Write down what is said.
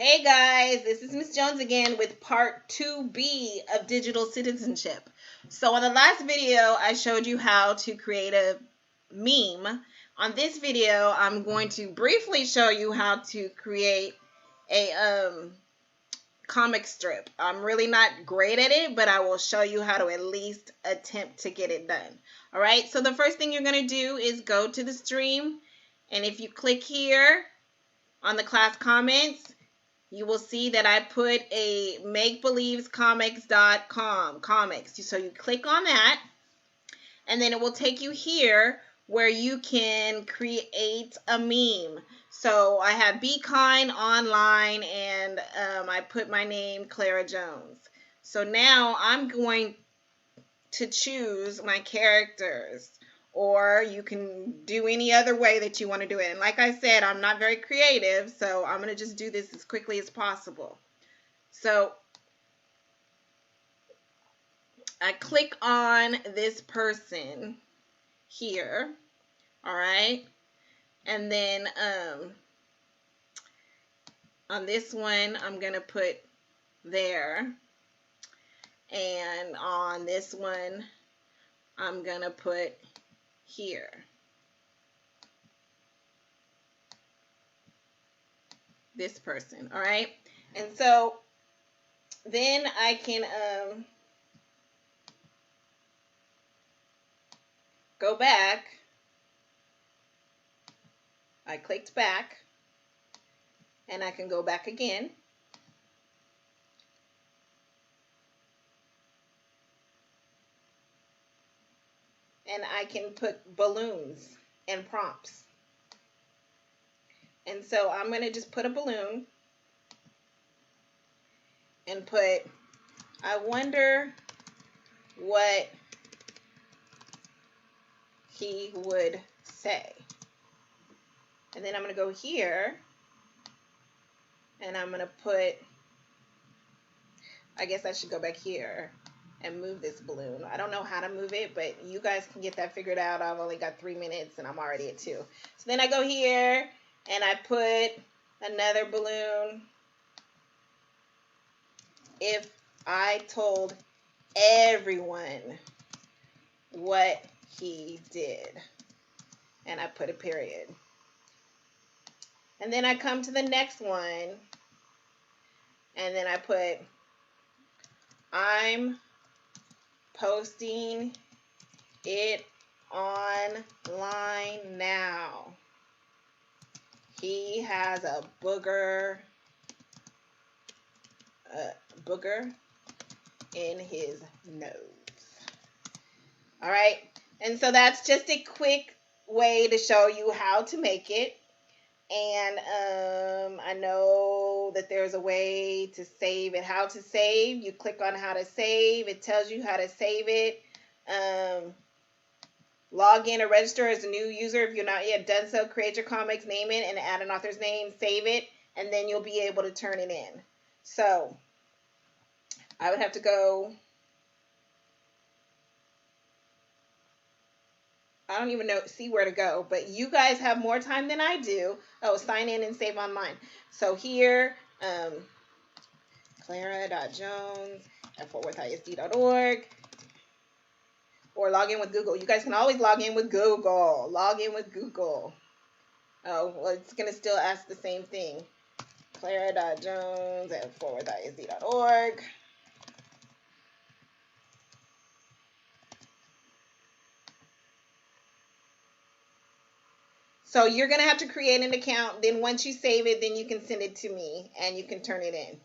Hey guys, this is Miss Jones again with part 2B of digital citizenship. So on the last video, I showed you how to create a meme. On this video, I'm going to briefly show you how to create a comic strip. I'm really not great at it, but I will show you how to at least attempt to get it done. All right, so the first thing you're going to do is go to the stream, and if you click here on the class comments, you will see that I put a makebelievescomics.com comics. So you click on that, and then it will take you here where you can create a meme. So I have Be Kind Online, and I put my name, Clara Jones. So now I'm going to choose my characters, or you can do any other way that you want to do it. And like I said, I'm not very creative, so I'm going to just do this as quickly as possible. So I click on this person here, all right? And then on this one, I'm going to put there. And on this one, I'm going to put here. This person, all right? And so then I can go back. I clicked back, and I can go back again. And I can put balloons and prompts. And so I'm going to just put a balloon and put, I wonder what he would say. And then I'm going to go here, and I'm going to put, I guess I should go back here and move this balloon. I don't know how to move it, but you guys can get that figured out. I've only got 3 minutes, and I'm already at 2. So then I go here, and I put another balloon. If I told everyone what he did, and I put a period. And then I come to the next one, and then I put, I'm posting it online now. He has a booger in his nose. All right, and so that's just a quick way to show you how to make it. And I know that there's a way to save it. How to save, you click on how to save. It tells you how to save it. Log in or register as a new user if you're not yet done so. Create your comics, name it, and add an author's name. Save it, and then you'll be able to turn it in. So I would have to go. I don't even see where to go, but you guys have more time than I do. Oh, sign in and save online. So here, clara.jones@fortworthisd.org, or log in with Google. You guys can always log in with Google. Log in with Google. Oh, well, it's going to still ask the same thing. clara.jones@fortworthisd.org. So you're going to have to create an account. Then once you save it, then you can send it to me and you can turn it in.